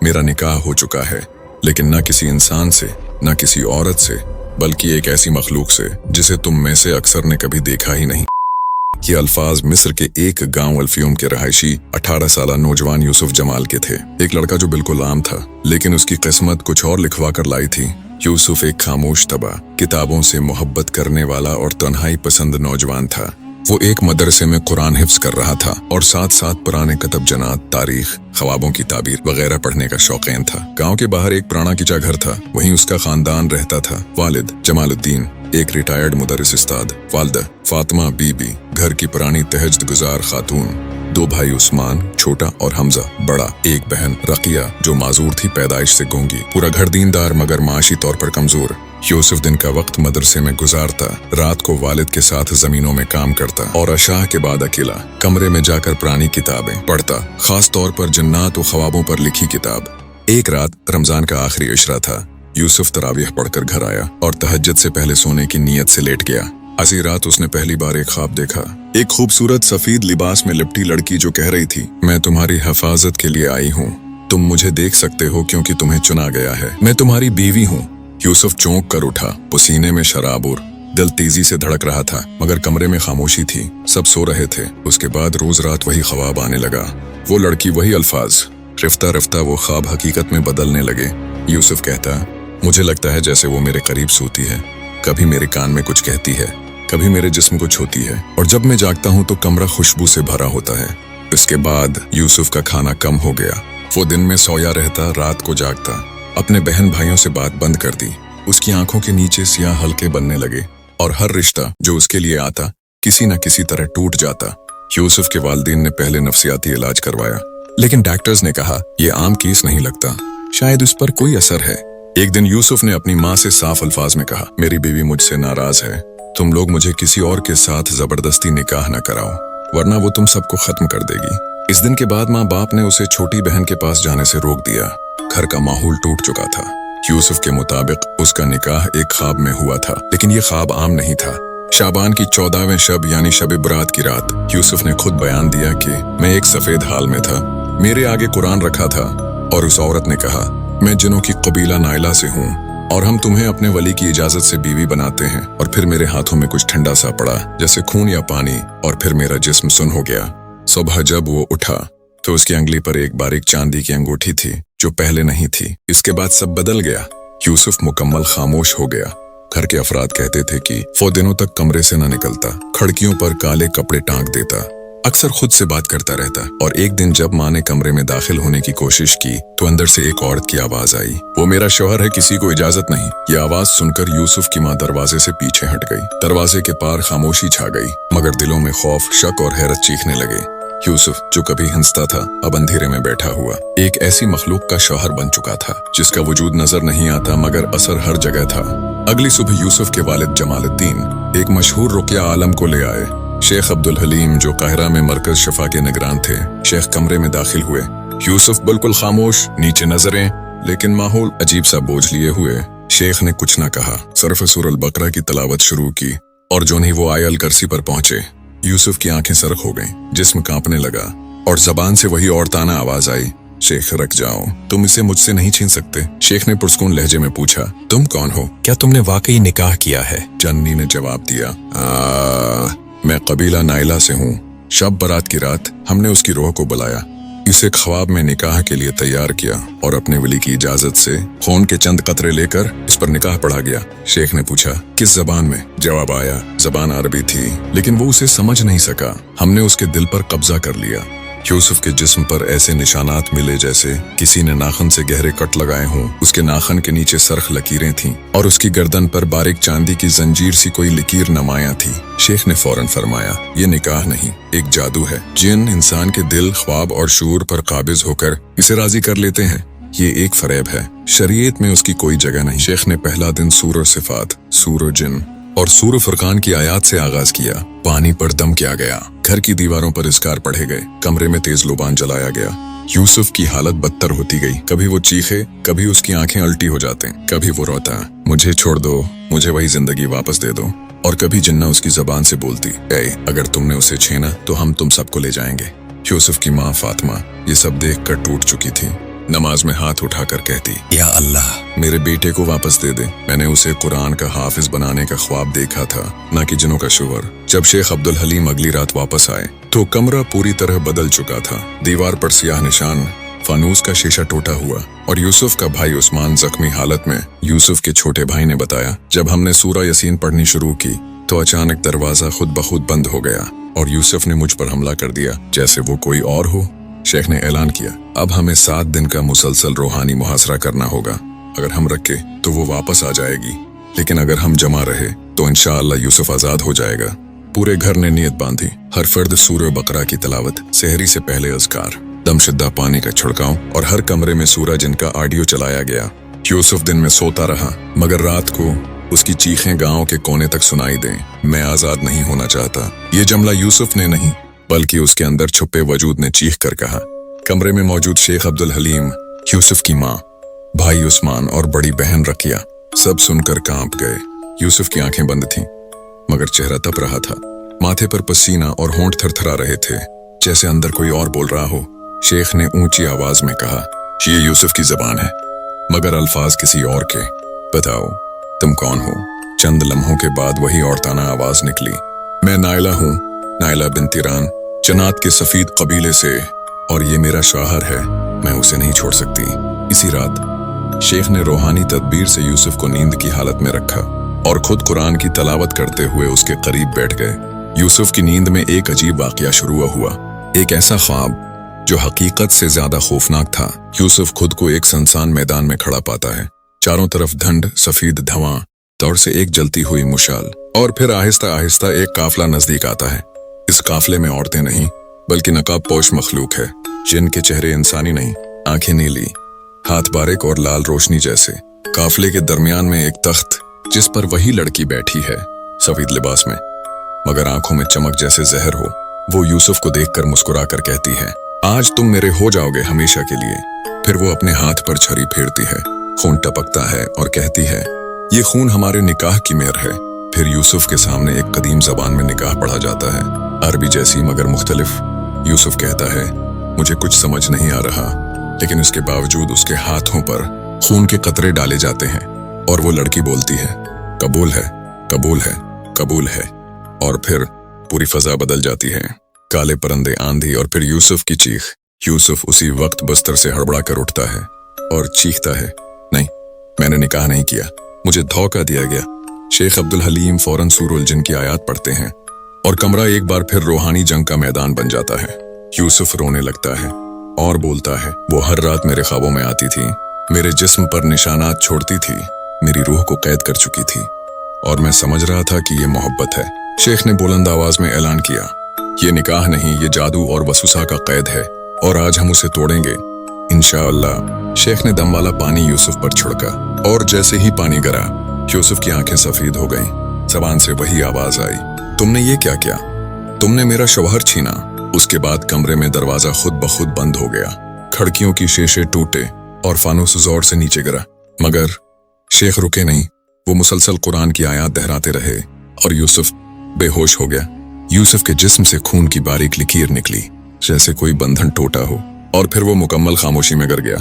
मेरा निकाह हो चुका है, लेकिन न किसी इंसान से, न किसी औरत से, बल्कि एक ऐसी मखलूक से जिसे तुम में से अक्सर ने कभी देखा ही नहीं। ये अल्फाज मिस्र के एक गांव अल्फियुम के रहायशी 18 साला नौजवान यूसुफ जमाल के थे। एक लड़का जो बिल्कुल आम था, लेकिन उसकी किस्मत कुछ और लिखवा कर लाई थी। यूसुफ एक खामोश तबा, किताबों से मोहब्बत करने वाला और तन्हाई पसंद नौजवान था। वो एक मदरसे में कुरान हिफ्ज कर रहा था और साथ साथ पुराने कतब जनात, तारीख, ख्वाबों की ताबीर वगैरह पढ़ने का शौकीन था। गांव के बाहर एक पुराना किचा घर था, वहीं उसका खानदान रहता था। वालिद जमालुद्दीन, एक रिटायर्ड मुदर्रिस उस्ताद, वालदा फातिमा बीबी, घर की पुरानी तहज्जुद गुजार खातून, 2 भाई उस्मान छोटा और हमजा बड़ा, एक बहन रकिया जो माजूर थी, पैदाइश से गूंगी। पूरा घर दीनदार मगर माशी तौर पर कमजोर। यूसुफ दिन का वक्त मदरसे में गुजारता, रात को वालिद के साथ जमीनों में काम करता और अशाह के बाद अकेला कमरे में जाकर पुरानी किताबें पढ़ता, खास तौर पर जन्नात व ख्वाबों पर लिखी किताब। एक रात रमजान का आखिरी इशरा था। यूसुफ तरावीह पढ़कर घर आया और तहज्जुद से पहले सोने की नीयत से लेट गया। आधी रात उसने पहली बार एक ख्वाब देखा। एक खूबसूरत सफेद लिबास में लिपटी लड़की जो कह रही थी, मैं तुम्हारी हिफाजत के लिए आई हूँ, तुम मुझे देख सकते हो क्योंकि तुम्हें चुना गया है, मैं तुम्हारी बीवी हूँ। यूसुफ चौंक कर उठा, पसीने में शराब और दिल तेजी से धड़क रहा था, मगर कमरे में खामोशी थी, सब सो रहे थे। उसके बाद रोज रात वही ख्वाब आने लगा, वो लड़की, वही अल्फाज। रफ्ता रफ्ता वो ख्वाब हकीकत में बदलने लगे। यूसुफ कहता, मुझे लगता है जैसे वो मेरे करीब सोती है, कभी मेरे कान में कुछ कहती है, कभी मेरे जिस्म को छूती है, और जब मैं जागता हूँ तो कमरा खुशबू से भरा होता है। इसके बाद यूसुफ का खाना कम हो गया। वो दिन में सोया रहता, रात को जागता। अपने बहन भाइयों से बात बंद कर दी। उसकी आंखों के नीचे सियाह हल्के बनने लगे और हर रिश्ता जो उसके लिए आता किसी न किसी तरह टूट जाता। यूसुफ के वालिदैन ने पहले नफ्सियाती इलाज करवाया, लेकिन डॉक्टर्स ने कहा यह आम केस नहीं लगता, शायद उस पर कोई असर है। एक दिन यूसुफ ने अपनी माँ से साफ अल्फाज में कहा, मेरी बीवी मुझसे नाराज है, तुम लोग मुझे किसी और के साथ जबरदस्ती निकाह न कराओ, वरना वो तुम सबको खत्म कर देगी। इस दिन के बाद माँ बाप ने उसे छोटी बहन के पास जाने से रोक दिया। घर का माहौल टूट चुका था। यूसुफ के मुताबिक उसका निकाह एक ख्वाब में हुआ था, लेकिन ये ख्वाब आम नहीं था। शाबान की 14वें शब यानी शब बरात की रात यूसुफ ने खुद बयान दिया कि मैं एक सफेद हाल में था, मेरे आगे कुरान रखा था और उस औरत ने कहा, मैं जिनों की कबीला नाइला से हूँ और हम तुम्हें अपने वली की इजाजत से बीवी बनाते हैं। और फिर मेरे हाथों में कुछ ठंडा सा पड़ा जैसे खून या पानी, और फिर मेरा जिस्म सुन हो गया। सुबह जब वो उठा तो उसकी अंगली पर एक बारीक चांदी की अंगूठी थी जो पहले नहीं थी। इसके बाद सब बदल गया। यूसुफ मुकम्मल खामोश हो गया। घर के अफराद कहते थे कि वो दिनों तक कमरे से न निकलता, खिड़कियों पर काले कपड़े टांग देता, अक्सर खुद से बात करता रहता। और एक दिन जब माँ ने कमरे में दाखिल होने की कोशिश की तो अंदर से एक औरत की आवाज आई, वो मेरा शौहर है, किसी को इजाजत नहीं। ये आवाज सुनकर यूसुफ की माँ दरवाजे से पीछे हट गई। दरवाजे के पार खामोशी छा गई, मगर दिलों में खौफ, शक और हैरत चीखने लगे। यूसुफ जो कभी हंसता था अब अंधेरे में बैठा हुआ एक ऐसी मखलूक का शौहर बन चुका था जिसका वजूद नजर नहीं आता मगर असर हर जगह था। अगली सुबह यूसुफ के वालिद जमालुद्दीन एक मशहूर रुकिया आलम को ले आए। शेख अब्दुल हलीम जो काहिरा में मरकज शफा के निगरान थे। शेख कमरे में दाखिल हुए। यूसुफ बिल्कुल खामोश, नीचे नजरें, लेकिन माहौल अजीब सा बोझ लिए हुए। शेख ने कुछ न कहा, सिर्फ सूरह बकरा की तलावत शुरू की और जो नहीं वो आयल करसी पर पहुंचे। यूसुफ की आंखें सरख हो गईं, जिस्म कांपने लगा और जबान से वही औरताना आवाज आई, शेख रख जाओ, तुम इसे मुझसे नहीं छीन सकते। शेख ने पुरस्कून लहजे में पूछा, तुम कौन हो? क्या तुमने वाकई निकाह किया है? जन्नी ने जवाब दिया, मैं कबीला नाइला से हूँ। शब बारात की रात हमने उसकी रूह को बुलाया, इसे ख्वाब में निकाह के लिए तैयार किया और अपने वली की इजाजत से खून के चंद कतरे लेकर इस पर निकाह पढ़ा गया। शेख ने पूछा, किस जबान में? जवाब आया, जबान अरबी थी, लेकिन वो उसे समझ नहीं सका। हमने उसके दिल पर कब्जा कर लिया। यूसुफ के जिस्म पर ऐसे निशानात मिले जैसे किसी ने नाखन से गहरे कट लगाए हों। उसके नाखन के नीचे सरख लकीरें थीं और उसकी गर्दन पर बारीक चांदी की जंजीर सी कोई लकीर नुमाया थी। शेख ने फौरन फरमाया, ये निकाह नहीं, एक जादू है। जिन इंसान के दिल, ख्वाब और शूर पर काबिज होकर इसे राजी कर लेते हैं, ये एक फरेब है। शरीयत में उसकी कोई जगह नहीं। शेख ने पहला दिन सूर सिफात, सूर जिन और सूर फुरकान की आयात से आगाज किया। पानी पर दम किया गया, घर की दीवारों पर इज़कार पढ़े गए, कमरे में तेज लोबान जलाया गया। यूसुफ की हालत बदतर होती गई। कभी वो चीखे, कभी उसकी आंखें उल्टी हो जाते, कभी वो रोता, मुझे छोड़ दो, मुझे वही जिंदगी वापस दे दो। और कभी जिन्ना उसकी जबान से बोलती, अगर तुमने उसे छीना तो हम तुम सबको ले जाएंगे। यूसुफ की माँ फातिमा ये सब देख कर टूट चुकी थी। नमाज में हाथ उठाकर कहती, या अल्लाह मेरे बेटे को वापस दे दे। मैंने उसे कुरान का हाफिज बनाने का ख्वाब देखा था, ना कि जिनों का शुवर। जब शेख अब्दुल हलीम अगली रात वापस आए तो कमरा पूरी तरह बदल चुका था। दीवार पर सियाह निशान, फानूस का शीशा टूटा हुआ और यूसुफ का भाई उस्मान जख्मी हालत में। यूसुफ के छोटे भाई ने बताया, जब हमने सूरा यासीन पढ़नी शुरू की तो अचानक दरवाजा खुद ब खुद बंद हो गया और यूसुफ ने मुझ पर हमला कर दिया जैसे वो कोई और हो। शेख ने ऐलान किया, अब हमें 7 दिन का मुसलसल रूहानी मुहासरा करना होगा। अगर हम रखे तो वो वापस आ जाएगी, लेकिन अगर हम जमा रहे तो इंशाअल्लाह यूसुफ आजाद हो जाएगा। पूरे घर ने नियत बांधी। हर फर्द सूरह बकरा की तिलावत, सहरी से पहले अज़कार, दमशुद्दा पानी का छिड़काव और हर कमरे में सूरज जिनका ऑडियो चलाया गया। यूसुफ दिन में सोता रहा, मगर रात को उसकी चीखें गांव के कोने तक सुनाई दें, मैं आजाद नहीं होना चाहता। ये जुमला यूसुफ ने नहीं बल्कि उसके अंदर छुपे वजूद ने चीख कर कहा। कमरे में मौजूद शेख अब्दुल हलीम, यूसुफ की माँ, भाई उस्मान और बड़ी बहन रकिया सब सुनकर कांप गए। यूसुफ की आंखें बंद थीं, मगर चेहरा तप रहा था। माथे पर पसीना और होंठ थरथरा रहे थे, जैसे अंदर कोई और बोल रहा हो। शेख ने ऊंची आवाज में कहा, ये यूसुफ की जबान है, मगर अल्फाज किसी और के। बताओ तुम कौन हो? चंद लम्हों के बाद वही औरताना आवाज निकली, मैं नाइला हूँ, नाइला बिन तिरान, जन्नत के सफीद कबीले से, और ये मेरा शौहर है, मैं उसे नहीं छोड़ सकती। इसी रात शेख ने रूहानी तदबीर से यूसुफ को नींद की हालत में रखा और खुद कुरान की तलावत करते हुए उसके करीब बैठ गए। यूसुफ की नींद में एक अजीब वाकया शुरू हुआ, एक ऐसा ख्वाब जो हकीकत से ज्यादा खौफनाक था। यूसुफ खुद को एक सुनसान मैदान में खड़ा पाता है। चारों तरफ धुंध, सफेद धुआं, दौड़ से एक जलती हुई मुशाल, और फिर आहिस्ता आहिस्ता एक काफला नजदीक आता है। इस काफले में औरतें नहीं बल्कि नकाब पोश मखलूक है, जिनके चेहरे इंसानी नहीं, आंखें नीली, हाथ बारीक और लाल रोशनी जैसे। काफले के दरमियान में एक तख्त, जिस पर वही लड़की बैठी है, सफेद लिबास में, मगर आंखों में चमक जैसे जहर हो। वो यूसुफ को देखकर मुस्कुरा कर कहती है, आज तुम मेरे हो जाओगे हमेशा के लिए। फिर वो अपने हाथ पर छड़ी फेरती है, खून टपकता है और कहती है, ये खून हमारे निकाह की मेहर है। फिर यूसुफ के सामने एक कदीम जबान में निकाह पढ़ा जाता है, अरबी जैसी मगर मुख्तलिफ। यूसुफ कहता है, मुझे कुछ समझ नहीं आ रहा, लेकिन उसके बावजूद उसके हाथों पर खून के कतरे डाले जाते हैं और वो लड़की बोलती है, कबूल है, कबूल है, कबूल है। और फिर पूरी फजा बदल जाती है, काले परंदे, आंधी और फिर यूसुफ की चीख। यूसुफ उसी वक्त बिस्तर से हड़बड़ा कर उठता है और चीखता है, नहीं, मैंने निकाह नहीं किया, मुझे धोखा दिया गया। शेख अब्दुल हलीम फौरन सूरुल जिन की आयत पढ़ते हैं और कमरा एक बार फिर रूहानी जंग का मैदान बन जाता है। यूसुफ रोने लगता है और बोलता है, वो हर रात मेरे ख्वाबों में आती थी, मेरे जिस्म पर निशानात छोड़ती थी, मेरी रूह को कैद कर चुकी थी और मैं समझ रहा था कि ये मोहब्बत है। शेख ने बुलंद आवाज में ऐलान किया, ये निकाह नहीं, ये जादू और वसुसा का कैद है और आज हम उसे तोड़ेंगे इंशाअल्लाह। शेख ने दम वाला पानी यूसुफ पर छिड़का और जैसे ही पानी गिरा, यूसुफ की आंखें सफेद हो गईं। ज़बान से वही आवाज आई, तुमने ये क्या किया? तुमने मेरा शौहर छीना। उसके बाद कमरे में दरवाजा खुद ब खुद बंद हो गया, खिड़कियों की शीशे टूटे और फानूस जोर से नीचे गिरा। मगर शेख रुके नहीं, वो मुसलसल कुरान की आयत दोहराते रहे और यूसुफ बेहोश हो गया। यूसुफ के जिस्म से खून की बारीक लकीर निकली, जैसे कोई बंधन टूटा हो, और फिर वो मुकम्मल खामोशी में गिर गया।